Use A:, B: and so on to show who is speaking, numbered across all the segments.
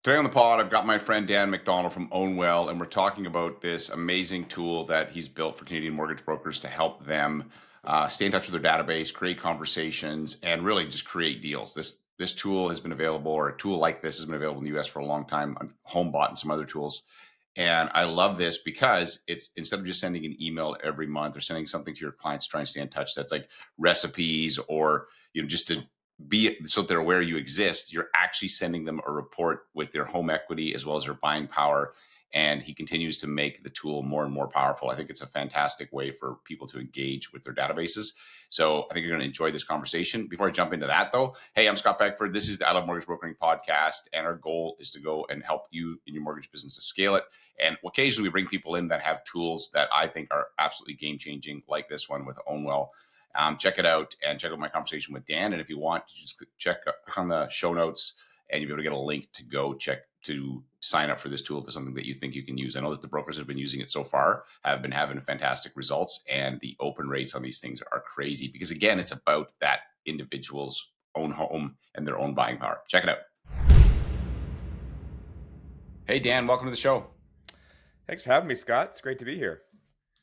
A: Today on the pod, I've got my friend Dan MacDonald from Ownwell, and we're talking about this amazing tool that he's built for Canadian mortgage brokers to help them stay in touch with their database, create conversations, and really just create deals. This tool has been available, or a tool like this has been available in the U.S. for a long time on Homebot and some other tools. And I love this because it's instead of just sending an email every month or sending something to your clients to try and stay in touch, that's like recipes or just to be so they're aware you exist. You're actually sending them a report with their home equity as well as their buying power. And he continues to make the tool more and more powerful. I think it's a fantastic way for people to engage with their databases. So I think you're going to enjoy this conversation. Before I jump into that, though, hey, I'm Scott Beckford. This is the I Love Mortgage Brokering podcast, and our goal is to go and help you in your mortgage business to scale it. And occasionally we bring people in that have tools that I think are absolutely game changing, like this one with Ownwell. Check it out and check out my conversation with Dan. And if you want, just check on the show notes and you'll be able to get a link to go check to sign up for this tool if it's something that you think you can use. I know that the brokers that have been using it so far have been having fantastic results, and the open rates on these things are crazy because, again, it's about that individual's own home and their own buying power. Check it out. Hey, Dan, welcome to the show.
B: Thanks for having me, Scott. It's great to be here.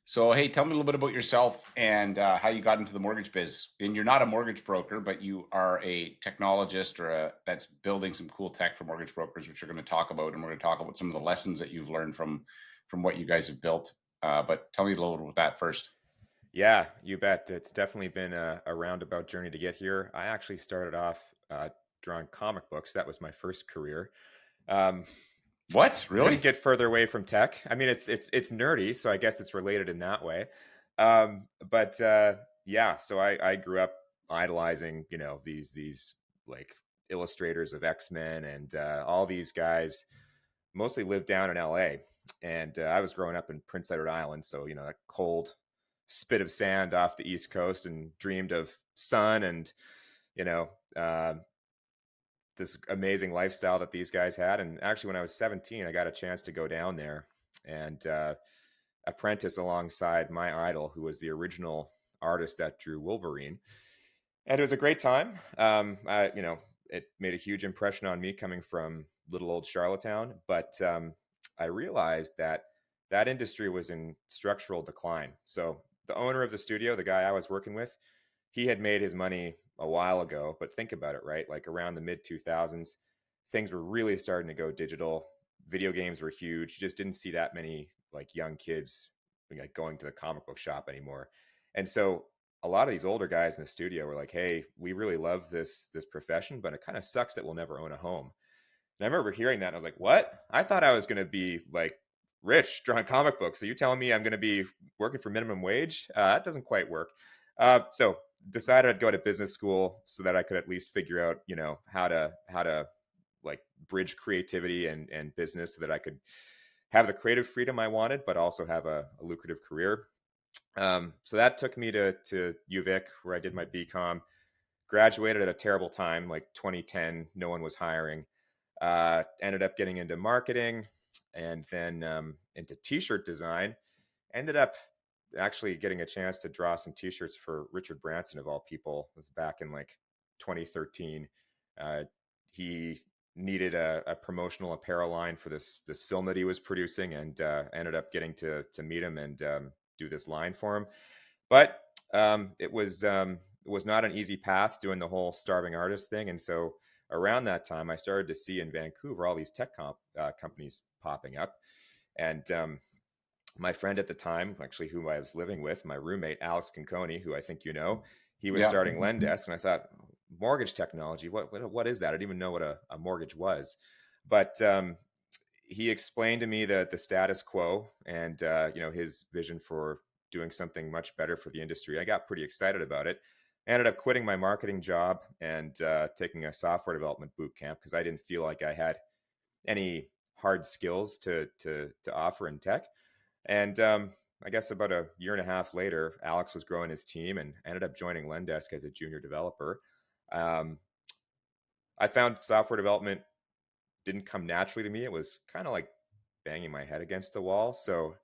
A: So, hey, tell me a little bit about yourself and how you got into the mortgage biz. And you're not a mortgage broker, but you are a technologist that's building some cool tech for mortgage brokers, which we're going to talk about. And we're going to talk about some of the lessons that you've learned from what you guys have built. But tell me a little bit about that first.
B: Yeah, you bet. It's definitely been a roundabout journey to get here. I actually started off drawing comic books. That was my first career. Um,
A: What?
B: couldn't
A: Really?
B: get further away from tech. I mean, it's nerdy, so I guess it's related in that way. But yeah, so I grew up idolizing, these like illustrators of X-Men and all these guys. Mostly lived down in LA, and I was growing up in Prince Edward Island, so that cold spit of sand off the East Coast, and dreamed of sun and you know uh, this amazing lifestyle that these guys had. And actually, when I was 17, I got a chance to go down there and apprentice alongside my idol, who was the original artist that drew Wolverine. And it was a great time. It made a huge impression on me coming from little old Charlottetown. But I realized that that industry was in structural decline. So the owner of the studio, the guy I was working with, he had made his money a while ago. But think about it, right? Like around the mid 2000s, things were really starting to go digital. Video games were huge. You just didn't see that many like young kids like going to the comic book shop anymore. And so a lot of these older guys in the studio were like, "Hey, we really love this profession, but it kind of sucks that we'll never own a home." And I remember hearing that, and I was like, "What? I thought I was going to be like rich drawing comic books. So you telling me I'm going to be working for minimum wage? That doesn't quite work." So decided I'd go to business school so that I could at least figure out, how to like bridge creativity and business so that I could have the creative freedom I wanted, but also have a lucrative career. So that took me to UVic, where I did my BCom. Graduated at a terrible time, like 2010. No one was hiring. Ended up getting into marketing, and then into T-shirt design. Ended up actually getting a chance to draw some T-shirts for Richard Branson, of all people. It was back in like 2013. He needed a promotional apparel line for this film that he was producing, and ended up getting to meet him and do this line for him. But it was not an easy path doing the whole starving artist thing. And so around that time, I started to see in Vancouver all these tech companies popping up. And my friend at the time, actually, who I was living with, my roommate, Alex Conconi, who I think he was
A: Yeah.
B: starting Lendesk. And I thought, mortgage technology, what is that? I didn't even know what a mortgage was. But he explained to me the status quo and his vision for doing something much better for the industry. I got pretty excited about it. I ended up quitting my marketing job and taking a software development boot camp because I didn't feel like I had any hard skills to offer in tech. And I guess about a year and a half later, Alex was growing his team and ended up joining Lendesk as a junior developer. Um, I found software development didn't come naturally to me. It was kind of like banging my head against the wall. So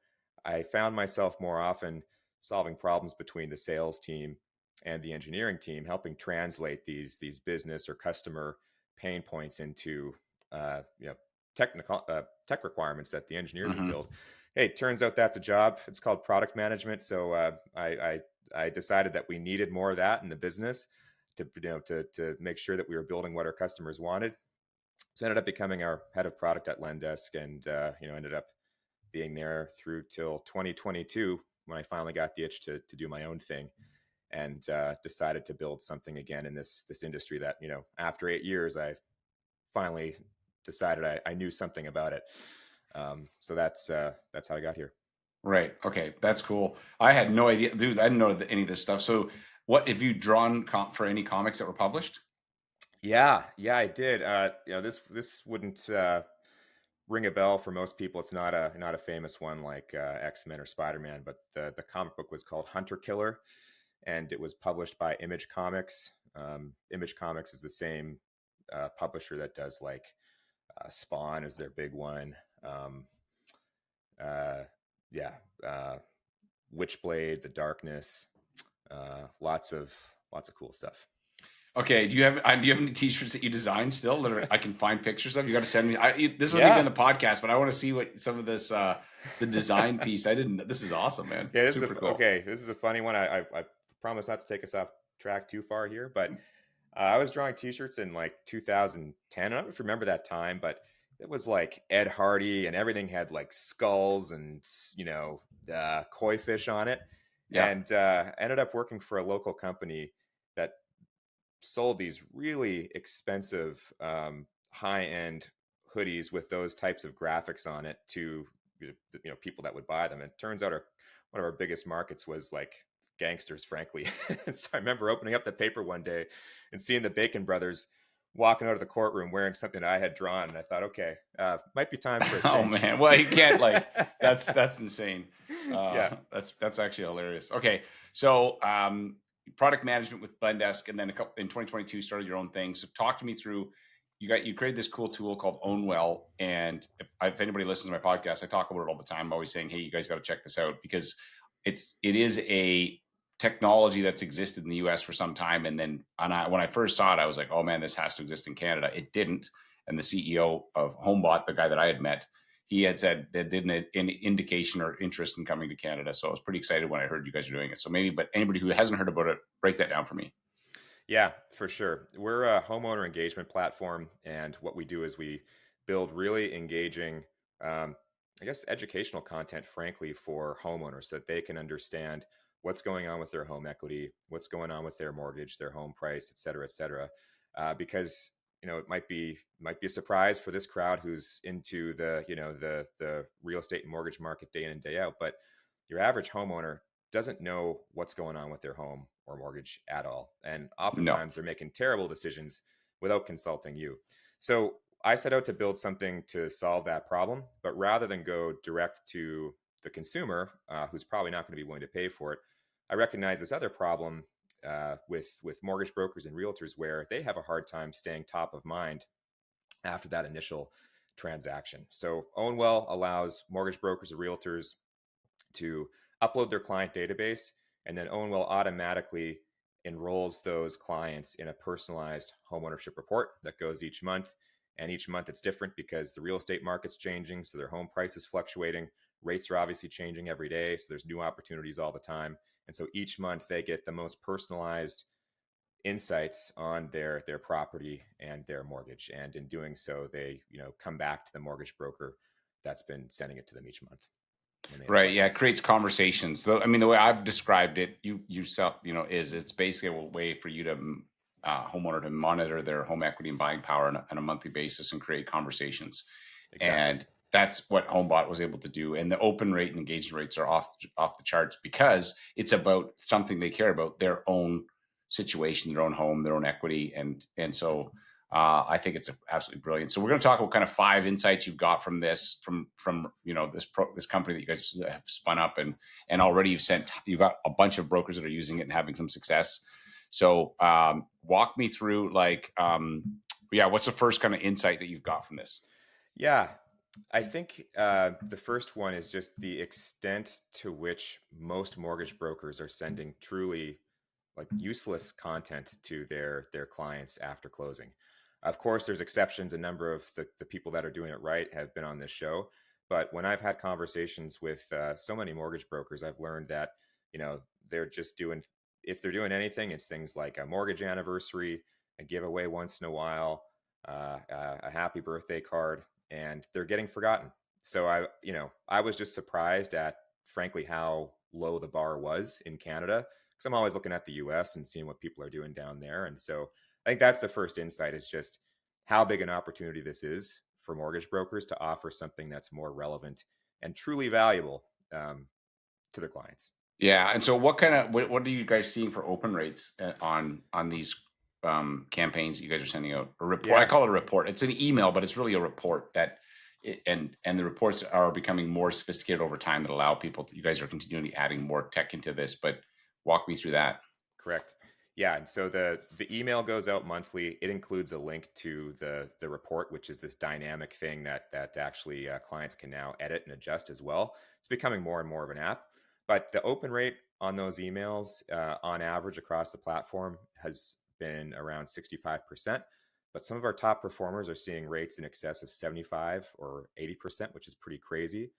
B: I found myself more often solving problems between the sales team and the engineering team, helping translate these business or customer pain points into tech requirements that the engineers would
A: Hmm.
B: build. Hey, it turns out that's a job. It's called product management. So I decided that we needed more of that in the business to make sure that we were building what our customers wanted. So I ended up becoming our head of product at Lendesk, and ended up being there through till 2022 when I finally got the itch to do my own thing, and decided to build something again in this industry that, after 8 years, I finally decided I knew something about it. So that's how I got here.
A: Right. Okay. That's cool. I had no idea, dude. I didn't know any of this stuff. So, what have you drawn for any comics that were published?
B: Yeah, I did. This wouldn't ring a bell for most people. It's not a famous one like X-Men or Spider-Man, but the comic book was called Hunter Killer, and it was published by Image Comics. Image Comics is the same publisher that does like Spawn is their big one. Uh, yeah, Witchblade, The Darkness, lots of cool stuff.
A: Okay. Do you have any T-shirts that you designed still that I can find pictures of? You got to send me. This isn't even
B: Yeah,
A: the podcast, but I want to see what some of this the design piece. I didn't. This is awesome, man.
B: yeah.
A: Super cool.
B: Okay. This is a funny one. I promise not to take us off track too far here, but I was drawing T-shirts in like 2010. I don't know if you remember that time, but it was like Ed Hardy, and everything had like skulls and koi fish on it.
A: Yeah.
B: And ended up working for a local company that sold these really expensive, high-end hoodies with those types of graphics on it to people that would buy them. And it turns out one of our biggest markets was like gangsters, frankly. So I remember opening up the paper one day and seeing the Bacon Brothers walking out of the courtroom wearing something I had drawn, and I thought, okay, might be time for a
A: Oh
B: change.
A: man. Well, you can't like. That's insane.
B: Yeah.
A: That's actually hilarious. Okay. So, product management with Blendesk, and then in 2022 started your own thing. So, talk to me through. You created this cool tool called Ownwell, and if anybody listens to my podcast, I talk about it all the time. I'm always saying, hey, you guys got to check this out because it is a technology that's existed in the US for some time. And then when I first saw it, I was like, oh man, this has to exist in Canada. It didn't. And the CEO of Homebot, the guy that I had met, he had said there didn't an indication or interest in coming to Canada. So I was pretty excited when I heard you guys are doing it. So maybe, but anybody who hasn't heard about it, break that down for me.
B: Yeah, for sure. We're a homeowner engagement platform, and what we do is we build really engaging, um, I guess, educational content, frankly, for homeowners so that they can understand what's going on with their home equity, what's going on with their mortgage, their home price, et cetera, et cetera. Because it might be a surprise for this crowd who's into the real estate and mortgage market day in and day out, but your average homeowner doesn't know what's going on with their home or mortgage at all. And
A: No.
B: oftentimes they're making terrible decisions without consulting you. So I set out to build something to solve that problem, but rather than go direct to the consumer, who's probably not going to be willing to pay for it, I recognize this other problem with mortgage brokers and realtors where they have a hard time staying top of mind after that initial transaction. So Ownwell allows mortgage brokers and realtors to upload their client database, and then Ownwell automatically enrolls those clients in a personalized homeownership report that goes each month. And each month it's different because the real estate market's changing, so their home price is fluctuating. Rates are obviously changing every day, so there's new opportunities all the time. And so each month they get the most personalized insights on their property and their mortgage. And in doing so, they come back to the mortgage broker that's been sending it to them each month when they have
A: Right. Yeah. It
B: questions.
A: creates conversations. Though I mean, the way I've described it, yourself, is it's basically a way for you to homeowner to monitor their home equity and buying power on a monthly basis and create conversations.
B: Exactly.
A: And that's what Homebot was able to do. And the open rate and engagement rates are off the charts because it's about something they care about, their own situation, their own home, their own equity, and so I think it's absolutely brilliant. So we're going to talk about kind of 5 insights you've got from this, from this company that you guys have spun up, and already you've got a bunch of brokers that are using it and having some success. So walk me through yeah, what's the first kind of insight that you've got from this?
B: Yeah, I think the first one is just the extent to which most mortgage brokers are sending truly like useless content to their clients after closing. Of course, there's exceptions. A number of the people that are doing it right have been on this show. But when I've had conversations with so many mortgage brokers, I've learned that, they're just doing, if they're doing anything, it's things like a mortgage anniversary, a giveaway once in a while, a happy birthday card, and they're getting forgotten. So I was just surprised at, frankly, how low the bar was in Canada, because I'm always looking at the US and seeing what people are doing down there. And so I think that's the first insight, is just how big an opportunity this is for mortgage brokers to offer something that's more relevant and truly valuable, to their clients.
A: Yeah, and so what are you guys seeing for open rates on these campaigns that you guys are sending out? A report. I
B: Yeah,
A: call it a report. It's an email, but it's really a report and the reports are becoming more sophisticated over time that allow people to, you guys are continually adding more tech into this, but walk me through that.
B: correct. Yeah, and so the email goes out monthly. It includes a link to the report, which is this dynamic thing that actually clients can now edit and adjust as well. It's becoming more and more of an app. But the open rate on those emails, on average across the platform, has been around 65%. But some of our top performers are seeing rates in excess of 75 or 80%, which is pretty crazy.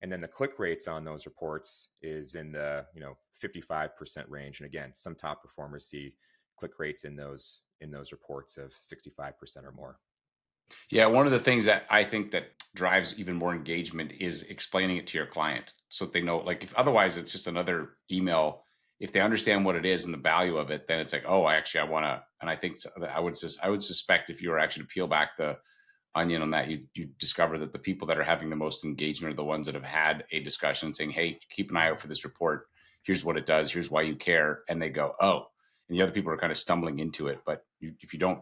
B: And then the click rates on those reports is in the 55% range. And again, some top performers see click rates in those reports of 65% or more.
A: Yeah, one of the things that I think that drives even more engagement is explaining it to your client so that they know, like, if otherwise it's just another email. If they understand what it is and the value of it, then it's like, oh, I want to. And I think that I would suspect if you were actually to peel back the onion on that, you discover that the people that are having the most engagement are the ones that have had a discussion saying, hey, keep an eye out for this report. Here's what it does. Here's why you care. And they go, oh, and the other people are kind of stumbling into it. But if you don't,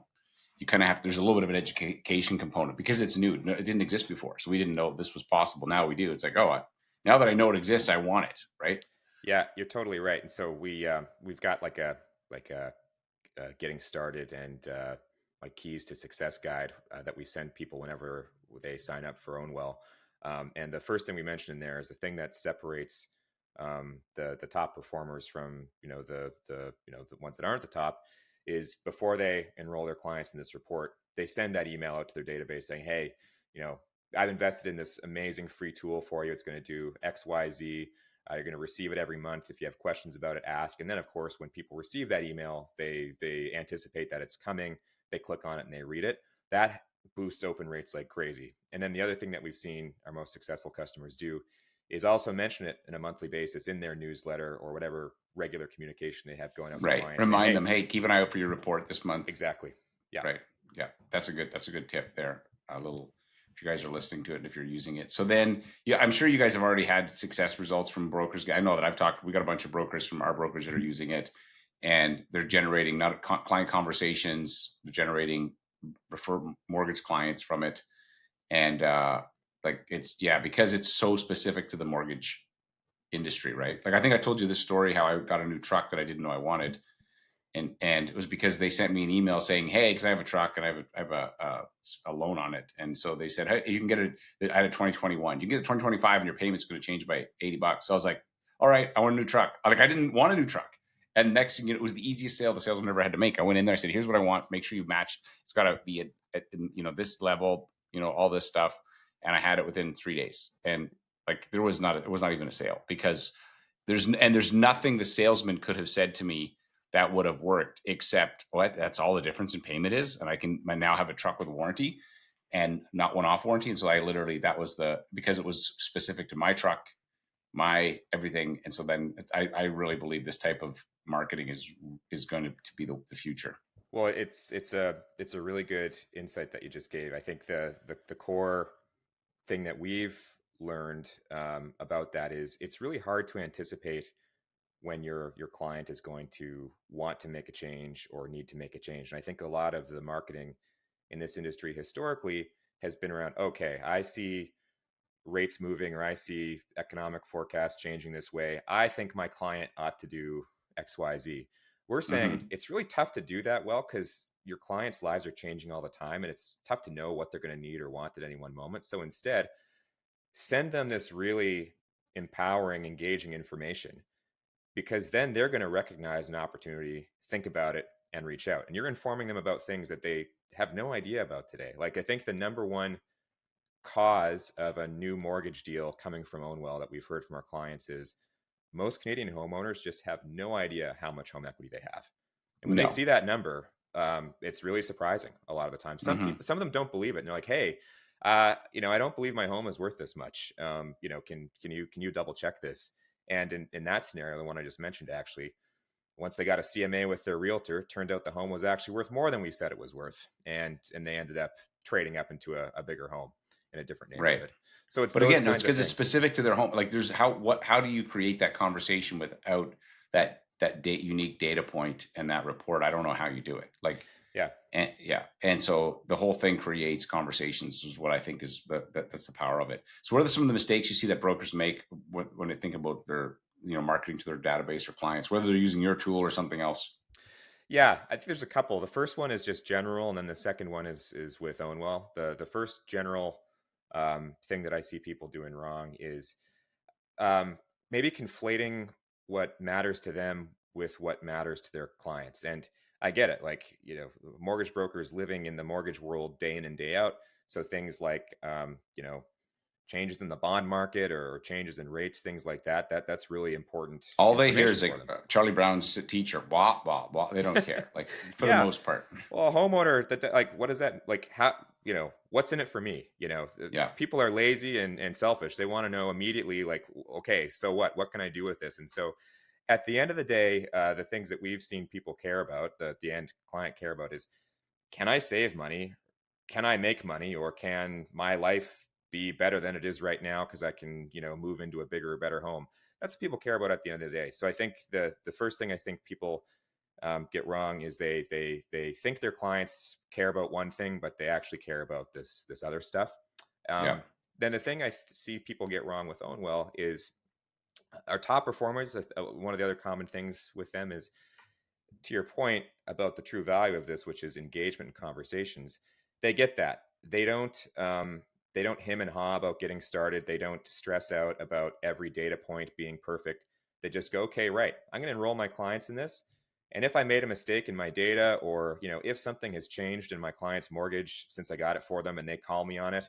A: you kind of have, there's a little bit of an education component because it's new. It didn't exist before. So we didn't know this was possible. Now we do. It's like, oh, now that I know it exists, I want it. Right.
B: Yeah, you're totally right. And so we've got like a getting started and like keys to success guide that we send people whenever they sign up for Ownwell. And the first thing we mentioned in there is the thing that separates the top performers from the ones that aren't the top, is before they enroll their clients in this report, they send that email out to their database saying, hey, you know, I've invested in this amazing free tool for you. It's going to do X, Y, Z. You're going to receive it every month. If you have questions about it, ask. And then, of course, when people receive that email, they anticipate that it's coming. They click on it and they read it. That boosts open rates like crazy. And then the other thing that we've seen our most successful customers do is also mention it in a monthly basis in their newsletter or whatever regular communication they have going out to
A: Right.
B: clients, saying,
A: Remind
B: "Hey,
A: them, hey, keep an eye out for your report this month.
B: exactly, yeah,
A: Right. Yeah. That's a good tip there. A little, if you guys are listening to it, if you're using it. So then, yeah, I'm sure you guys have already had success results from brokers. I know that we got a bunch of brokers from our brokers that are using it, and they're generating not client conversations, they're generating refer mortgage clients from it. And, like it's, yeah, because it's so specific to the mortgage industry, right? Like I think I told you this story, how I got a new truck that I didn't know I wanted, and it was because they sent me an email saying, hey, because I have a truck and I have a loan on it, and so they said, hey, you can get it. I had a 2021, you can get a 2025 and your payment's going to change by $80. So I was like, all right, I want a new truck. Like I didn't want a new truck. And next thing, it was the easiest sale the salesman ever had to make. I went in there, I said, here's what I want, make sure you match, it's got to be at this level, all this stuff. And I had it within 3 days. And like it was not even a sale, because there's nothing the salesman could have said to me that would have worked, except what, that's all the difference in payment is. And I now have a truck with a warranty and not one off warranty. And so I literally, that was because it was specific to my truck, my everything. And so then I really believe this type of marketing is going to be the future.
B: Well, it's a really good insight that you just gave. I think the core thing that we've learned about that is it's really hard to anticipate when your client is going to want to make a change or need to make a change. And I think a lot of the marketing in this industry historically has been around, okay, I see rates moving or I see economic forecasts changing this way. I think my client ought to do XYZ. We're saying
A: Mm-hmm.
B: it's really tough to do that well because your clients' lives are changing all the time and it's tough to know what they're going to need or want at any one moment. So instead, send them this really empowering, engaging information, because then they're going to recognize an opportunity, think about it, and reach out. And you're informing them about things that they have no idea about today. Like I think the number one cause of a new mortgage deal coming from Ownwell that we've heard from our clients is most Canadian homeowners just have no idea how much home equity they have. And when they
A: No.
B: see that number, it's really surprising a lot of the time.
A: Hmm.
B: Some of them don't believe it. And they're like, hey, I don't believe my home is worth this much. Can you double check this? And in that scenario, the one I just mentioned, actually, once they got a CMA with their realtor, turned out the home was actually worth more than we said it was worth. And they ended up trading up into a bigger home in a different
A: Right.
B: neighborhood. So it's
A: But
B: those
A: again, it's
B: kinds of
A: because it's
B: things.
A: specific to their home. Like there's how do you create that conversation without that date unique data point and that report? I don't know how you do it. Like,
B: Yeah.
A: and yeah, and so the whole thing creates conversations is what I think is that's the power of it. So what are some of the mistakes you see that brokers make when they think about their marketing to their database or clients, whether they're using your tool or something else?
B: Yeah, I think there's a couple. The first one is just general, and then the second one is with Ownwell. The first general thing that I see people doing wrong is um, maybe conflating what matters to them with what matters to their clients. And I get it, like mortgage brokers living in the mortgage world day in and day out. So things like changes in the bond market or changes in rates, things like that. That's really important
A: All they hear
B: information
A: is
B: for
A: like
B: them.
A: Charlie Brown's teacher, blah blah blah. They don't care, like for the
B: Yeah.
A: most part.
B: Well, a homeowner like what is that like how what's in it for me?
A: Yeah,
B: People are lazy and selfish. They want to know immediately like okay, so what can I do with this? And so at the end of the day, the things that we've seen people care about, the end client care about is can I save money? Can I make money? Or can my life be better than it is right now because I can, move into a bigger, better home? That's what people care about at the end of the day. So I think the first thing I think people get wrong is they think their clients care about one thing, but they actually care about this other stuff.
A: yeah.
B: Um, then the thing I see people get wrong with Ownwell is our top performers. One of the other common things with them is to your point about the true value of this, which is engagement and conversations. They get that. They don't him and haw about getting started. They don't stress out about every data point being perfect. They just go, okay, right. I'm going to enroll my clients in this. And if I made a mistake in my data, or if something has changed in my client's mortgage since I got it for them and they call me on it,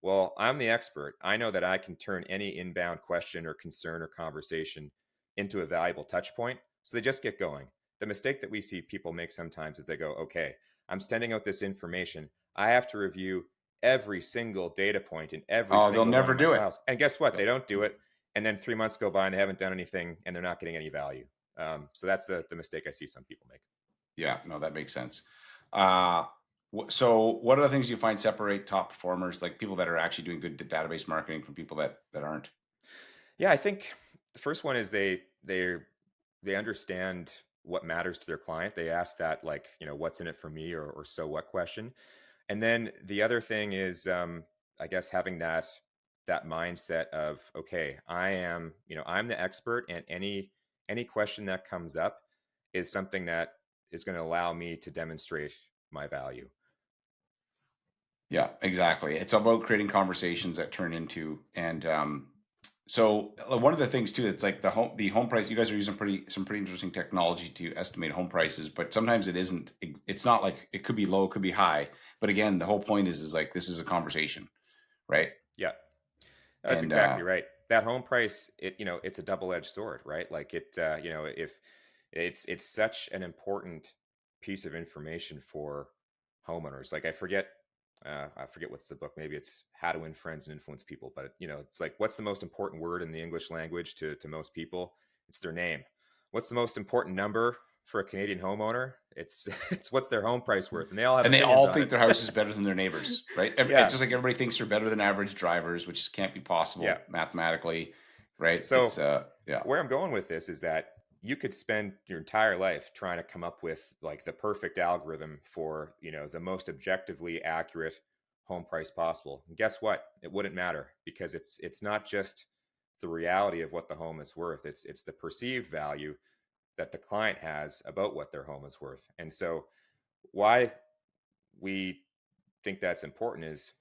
B: well, I'm the expert. I know that I can turn any inbound question or concern or conversation into a valuable touch point. So they just get going. The mistake that we see people make sometimes is they go, okay, I'm sending out this information. I have to review every single data point in every
A: Oh, they'll
B: single one
A: never
B: of my
A: do it.
B: files. And guess what? They
A: They'll-
B: don't do it. And then 3 months go by and they haven't done anything and they're not getting any value. So that's the mistake I see some people make.
A: Yeah, no, that makes sense. Uh, so, what are the things you find separate top performers, like people that are actually doing good database marketing, from people that aren't?
B: Yeah, I think the first one is they understand what matters to their client. They ask that like, what's in it for me or so what question. And then the other thing is I guess having that mindset of okay, I'm the expert and any question that comes up is something that is going to allow me to demonstrate my value.
A: Yeah, exactly. It's about creating conversations that turn into, and so one of the things too, it's like the home price. You guys are using some pretty interesting technology to estimate home prices, but sometimes it isn't. It's not like it could be low, it could be high. But again, the whole point is like this is a conversation, right?
B: Yeah. That's
A: And
B: exactly right. That home price, it's a double-edged sword, right? Like if it's such an important piece of information for homeowners. Like I forget what's the book. Maybe it's How to Win Friends and Influence People. But it's like what's the most important word in the English language to most people? It's their name. What's the most important number for a Canadian homeowner? It's it's what's their home price worth, and they all have
A: and they
B: opinions
A: all
B: on
A: think
B: it.
A: their house is better than their neighbors, right? It's
B: Yeah,
A: just like everybody thinks they're better than average drivers, which can't be
B: yeah.
A: possible mathematically, right?
B: So
A: Yeah,
B: where I'm going with this is that you could spend your entire life trying to come up with like the perfect algorithm for, the most objectively accurate home price possible. And guess what? It wouldn't matter because it's not just the reality of what the home is worth. It's the perceived value that the client has about what their home is worth. And so why we think that's important is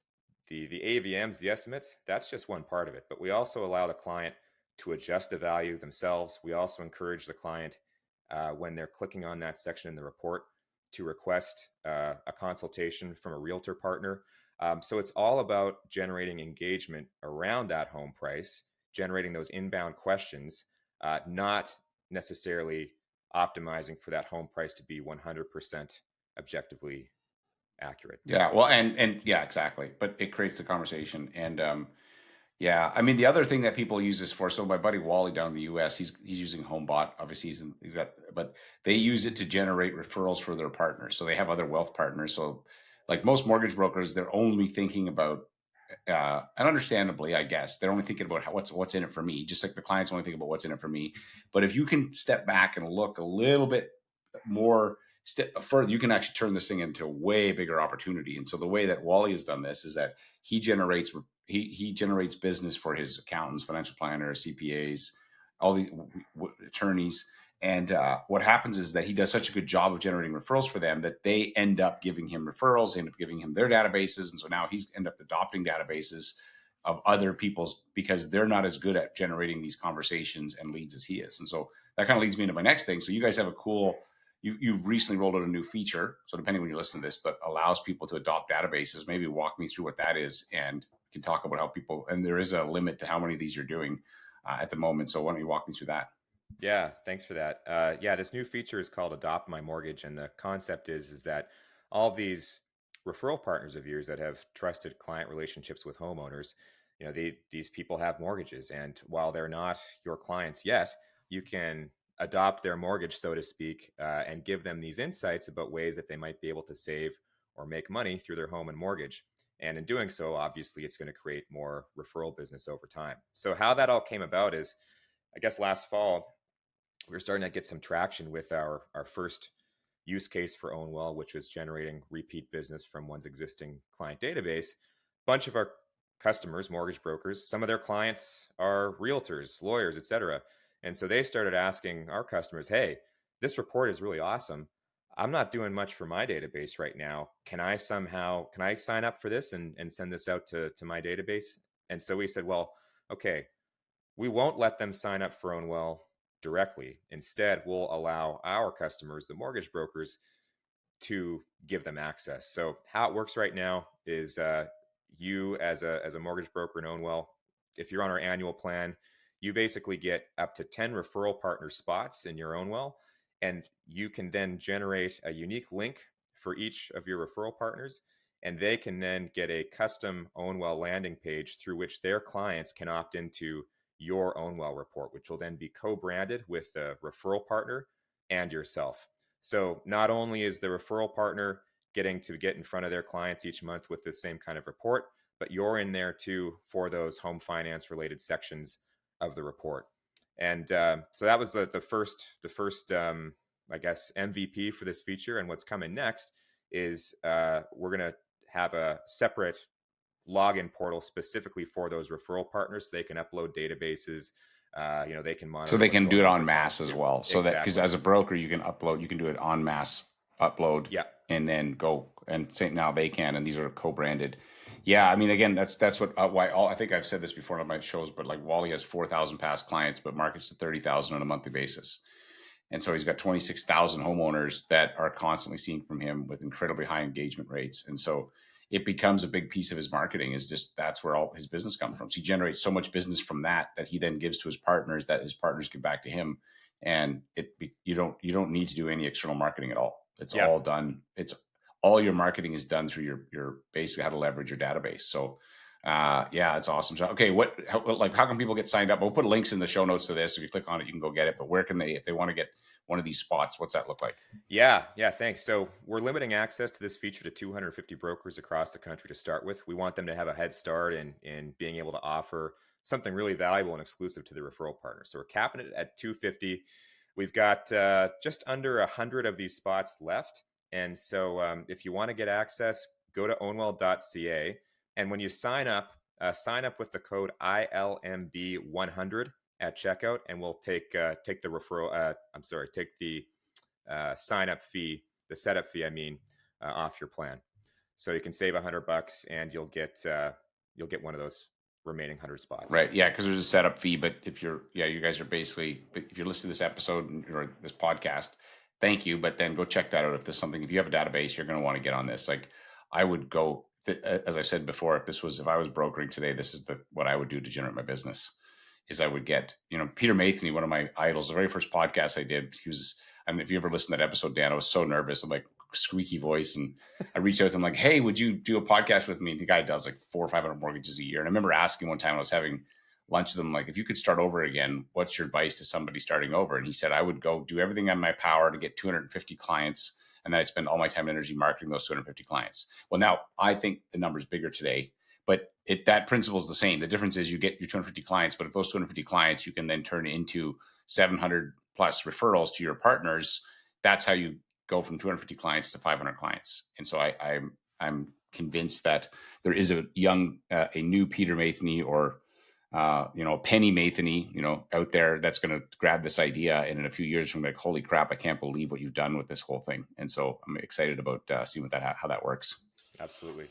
B: the AVMs, the estimates, that's just one part of it. But we also allow the client to adjust the value themselves. We also encourage the client when they're clicking on that section in the report to request a consultation from a realtor partner. So it's all about generating engagement around that home price, generating those inbound questions, not necessarily optimizing for that home price to be 100% objectively accurate.
A: Yeah, well, and yeah, exactly. But it creates the conversation, and yeah, I mean the other thing that people use this for. So my buddy Wally down in the U.S., he's using Homebot. Obviously, he's got, but they use it to generate referrals for their partners. So they have other wealth partners. So like most mortgage brokers, they're only thinking about and understandably, I guess they're only thinking about what's in it for me. Just like the clients only think about what's in it for me. But if you can step back and look a little bit more step further, you can actually turn this thing into a way bigger opportunity. And so the way that Wally has done this is that he generates he generates business for his accountants, financial planners, CPAs, all the attorneys. And what happens is that he does such a good job of generating referrals for them that they end up giving him referrals, they end up giving him their databases. And so now he's end up adopting databases of other people's because they're not as good at generating these conversations and leads as he is. And so that kind of leads me into my next thing. So you guys have a cool, you've recently rolled out a new feature. So depending when you listen to this, that allows people to adopt databases. Maybe walk me through what that is, and we can talk about how people, and there is a limit to how many of these you're doing at the moment. So why don't you walk me through that?
B: Yeah, thanks for that. Yeah, this new feature is called Adopt My Mortgage, and the concept is that all of these referral partners of yours that have trusted client relationships with homeowners, these people have mortgages, and while they're not your clients yet, you can adopt their mortgage, so to speak, and give them these insights about ways that they might be able to save or make money through their home and mortgage. And in doing so, obviously, it's going to create more referral business over time. So, how that all came about is, I guess last fall, we were starting to get some traction with our first use case for Ownwell, which was generating repeat business from one's existing client database. A bunch of our customers, mortgage brokers, some of their clients are realtors, lawyers, etc. And so they started asking our customers, "Hey, this report is really awesome. I'm not doing much for my database right now. Can I sign up for this and send this out to my database?" And so we said, well, okay, we won't let them sign up for Ownwell directly. Instead, we'll allow our customers, the mortgage brokers, to give them access. So how it works right now is you as a mortgage broker in Ownwell, if you're on our annual plan, you basically get up to 10 referral partner spots in your Ownwell, and you can then generate a unique link for each of your referral partners, and they can then get a custom Ownwell landing page through which their clients can opt into your Ownwell report, which will then be co-branded with the referral partner and yourself. So not only is the referral partner getting to get in front of their clients each month with the same kind of report, but you're in there too for those home finance related sections of the report. And so that was the first I guess MVP for this feature. And what's coming next is we're going to have a separate login portal specifically for those referral partners, so they can upload databases. They can
A: So
B: monitor
A: they
B: what's
A: can do
B: going
A: it
B: on with
A: en
B: their clients
A: masse as
B: too.
A: well. So that because
B: Exactly.
A: as a broker, you can upload, you can do it en masse upload,
B: Yeah.
A: and then go and say now they can, and these are co-branded. Yeah, I mean, again, that's what why all I think I've said this before on my shows, but like Wally has 4,000 past clients, but markets to 30,000 on a monthly basis. And so he's got 26,000 homeowners that are constantly seeing from him with incredibly high engagement rates. And so it becomes a big piece of his marketing is just that's where all his business comes from. So he generates so much business from that that he then gives to his partners that his partners give back to him. And you don't need to do any external marketing at all. It's
B: Yeah.
A: all done. It's all your marketing is done through your basically how to leverage your database. So yeah, it's awesome. So, okay, how can people get signed up? We'll put links in the show notes to this. If you click on it, you can go get it. But where can they, if they want to get one of these spots, what's that look like?
B: Yeah, thanks. So we're limiting access to this feature to 250 brokers across the country to start with. We want them to have a head start in being able to offer something really valuable and exclusive to the referral partner. So we're capping it at 250. We've got just under 100 of these spots left. And so if you want to get access, go to ownwell.ca. And when you sign up with the code ILMB100 at checkout, and we'll take the referral. Take the sign up fee, the setup fee, off your plan. So you can save $100 and you'll get one of those remaining 100 spots.
A: Right. Yeah. Because there's a setup fee. But if you're, yeah, you guys are basically, if you're listening to this episode or this podcast Thank you, but then go check that out. If there's something, if you have a database, you're going to want to get on this. Like I would go, as I said before, if I was brokering today, this is what I would do to generate my business. Is I would get, Peter Matheny, one of my idols, the very first podcast I did. I mean, if you ever listened to that episode, Dan, I was so nervous. I'm like squeaky voice, and I reached out to him like, "Hey, would you do a podcast with me?" And the guy does like 400 or 500 mortgages a year. And I remember asking one time when I was having lunch with him, like, if you could start over again, what's your advice to somebody starting over? And he said, I would go do everything in my power to get 250 clients. And then I'd spend all my time and energy marketing those 250 clients. Well, now I think the number's bigger today, but that principle is the same. The difference is you get your 250 clients, but if those 250 clients, you can then turn into 700 plus referrals to your partners. That's how you go from 250 clients to 500 clients. And so I'm convinced that there is a new Peter Matheny or Penny Matheny, out there that's going to grab this idea, and in a few years from like, holy crap, I can't believe what you've done with this whole thing. And so I'm excited about seeing how that works.
B: Absolutely.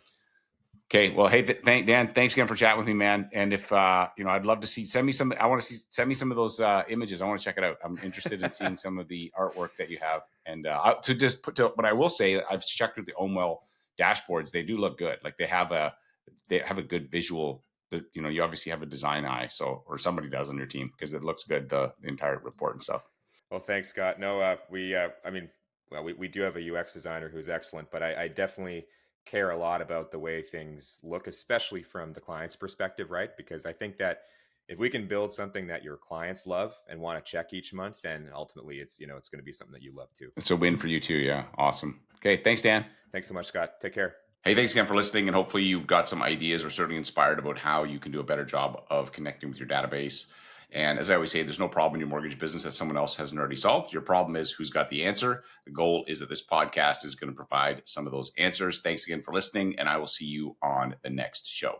A: Okay. Well, hey, Dan, thanks again for chatting with me, man. And if, I'd love to send me some of those images. I want to check it out. I'm interested in seeing some of the artwork that you have. And but I will say I've checked with the Ownwell dashboards. They do look good. Like they have a good visual. You obviously have a design eye, or somebody does on your team, because it looks good, the entire report and stuff.
B: Well, thanks, Scott. No, we do have a UX designer who's excellent, but I definitely care a lot about the way things look, especially from the client's perspective, right? Because I think that if we can build something that your clients love and want to check each month, then ultimately it's going to be something that you love too.
A: It's a win for you too. Yeah. Awesome. Okay. Thanks, Dan.
B: Thanks so much, Scott. Take care.
A: Hey, thanks again for listening, and hopefully you've got some ideas or certainly inspired about how you can do a better job of connecting with your database. And as I always say, there's no problem in your mortgage business that someone else hasn't already solved. Your problem is who's got the answer. The goal is that this podcast is going to provide some of those answers. Thanks again for listening, and I will see you on the next show.